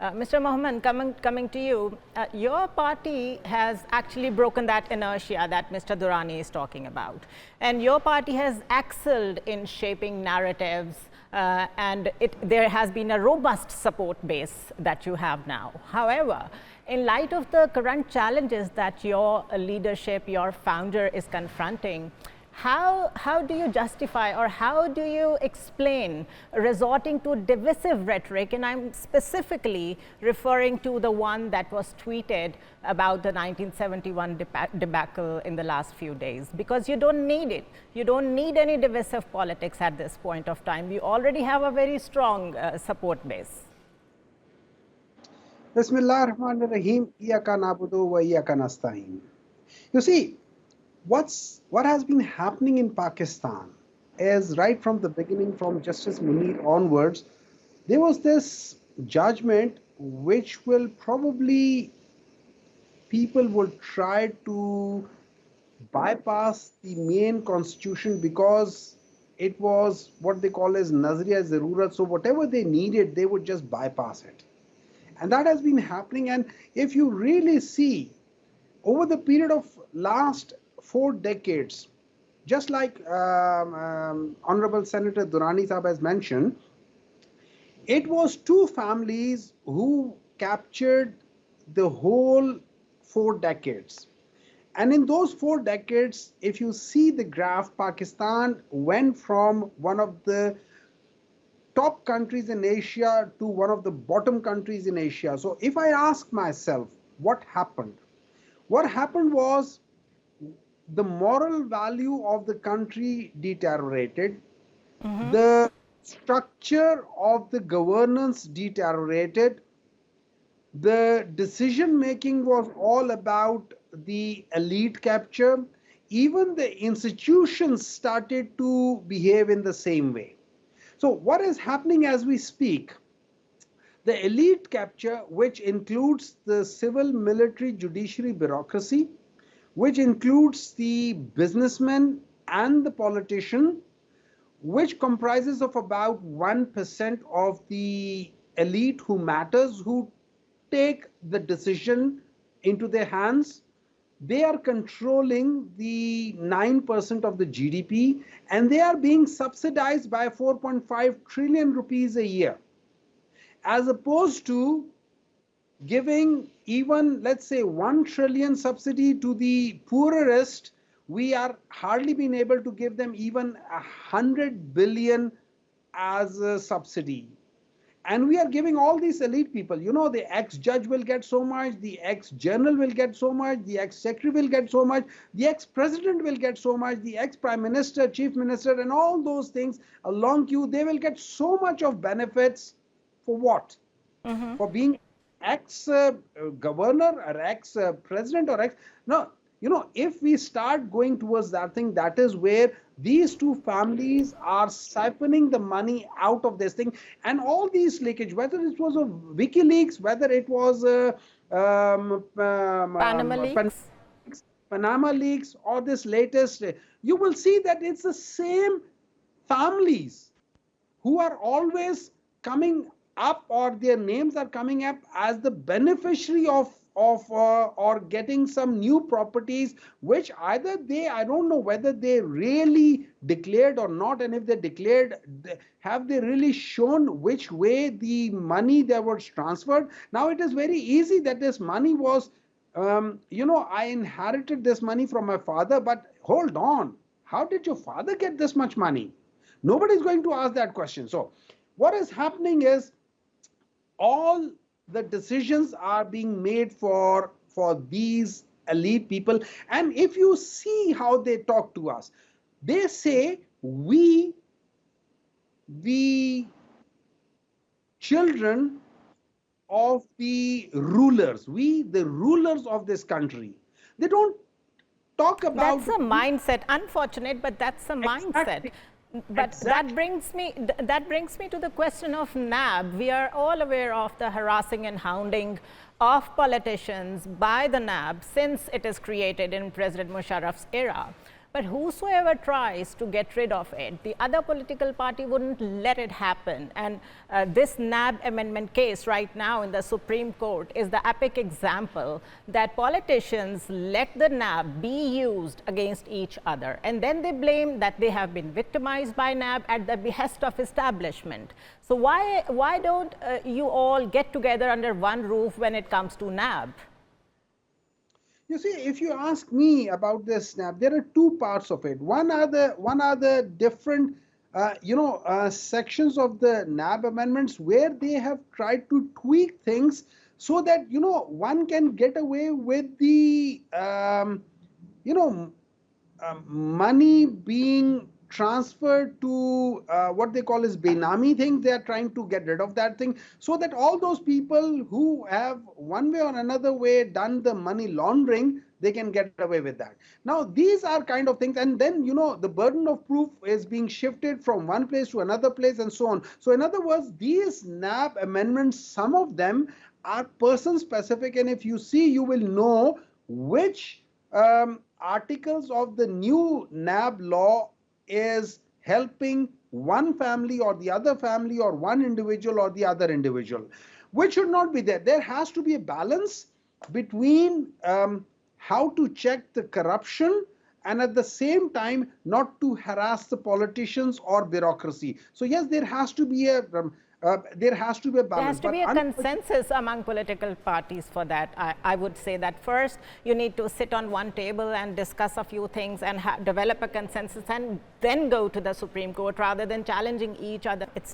Mr. Mohammed, coming to you, your party has actually broken that inertia that Mr. Durrani is talking about. And your party has excelled in shaping narratives, and there has been a robust support base that you have now. However, in light of the current challenges that your leadership, your founder is confronting, how do you justify or how do you explain resorting to divisive rhetoric? And I'm specifically referring to the one that was tweeted about the 1971 debacle in the last few days, because you don't need it. You don't need any divisive politics at this point of time. You already have a very strong support base. Bismillah ar-Rahman ar-Rahim. Iyaka na'budu wa iyaka nasta'in. You see, what has been happening in Pakistan is right from the beginning, from Justice Munir onwards, there was this judgment which will probably people will try to bypass the main constitution because it was what they call as Nazriya Zarurat. So whatever they needed, they would just bypass it. And that has been happening. And if you really see over the period of last 4 decades, just like Honorable Senator Durrani Sahab has mentioned, it was 2 families who captured the whole 4 decades. And in those 4 decades, if you see the graph, Pakistan went from one of the top countries in Asia to one of the bottom countries in Asia. So if I ask myself what happened was the moral value of the country deteriorated. The structure of the governance deteriorated. The decision making was all about the elite capture. Even the institutions started to behave in the same way. So what is happening as we speak? The elite capture, which includes the civil, military, judiciary bureaucracy, which includes the businessman and the politician, which comprises of about 1% of the elite who matters, who take the decision into their hands. They are controlling the 9% of the GDP, and they are being subsidized by 4.5 trillion rupees a year, as opposed to giving even, let's say, 1 trillion subsidy to the poorest. We are hardly been able to give them even 100 billion as a subsidy. And we are giving all these elite people, you know, the ex-judge will get so much, the ex-general will get so much, the ex-secretary will get so much, the ex-president will get so much, the ex-prime minister, chief minister, and all those things along queue, they will get so much of benefits. For what? For being ex-governor or ex-president or ex... No, you know, if we start going towards that thing, that is where these 2 families are siphoning the money out of this thing. And all these leakage, whether it was a WikiLeaks, whether it was Panama leaks, or this latest, you will see that it's the same families who are always coming up, or their names are coming up as the beneficiary of or getting some new properties, which either I don't know whether they really declared or not, and if they declared, have they really shown which way the money that was transferred? Now it is very easy that this money was, you know, I inherited this money from my father, but hold on, how did your father get this much money? Nobody's going to ask that question. So what is happening is all the decisions are being made for these elite people. And if you see how they talk to us, they say, we, the children of the rulers, we, the rulers of this country. They don't talk about... That's a mindset. Unfortunate, but that's a mindset. Exactly. But exactly. that brings me to the question of NAB. We are all aware of the harassing and hounding of politicians by the NAB since it is created in President Musharraf's era. But whosoever tries to get rid of it, the other political party wouldn't let it happen. And this NAB amendment case right now in the Supreme Court is the epic example that politicians let the NAB be used against each other. And then they blame that they have been victimized by NAB at the behest of establishment. So why don't you all get together under one roof when it comes to NAB? You see, if you ask me about this SNAP, there are two parts of it. One are the different, sections of the NAB amendments where they have tried to tweak things so that, one can get away with the, money being transferred to what they call as Benami thing. They are trying to get rid of that thing so that all those people who have one way or another way done the money laundering, they can get away with that. Now, these are kind of things, and then, the burden of proof is being shifted from one place to another place and so on. So in other words, these NAB amendments, some of them are person specific, and if you see, you will know which articles of the new NAB law is helping one family or the other family or one individual or the other individual, which should not be there. There has to be a balance between how to check the corruption and at the same time not to harass the politicians or bureaucracy. So yes, there has to be a balance. There has to be a consensus among political parties for that. I would say that first you need to sit on one table and discuss a few things and develop a consensus and then go to the Supreme Court rather than challenging each other. It's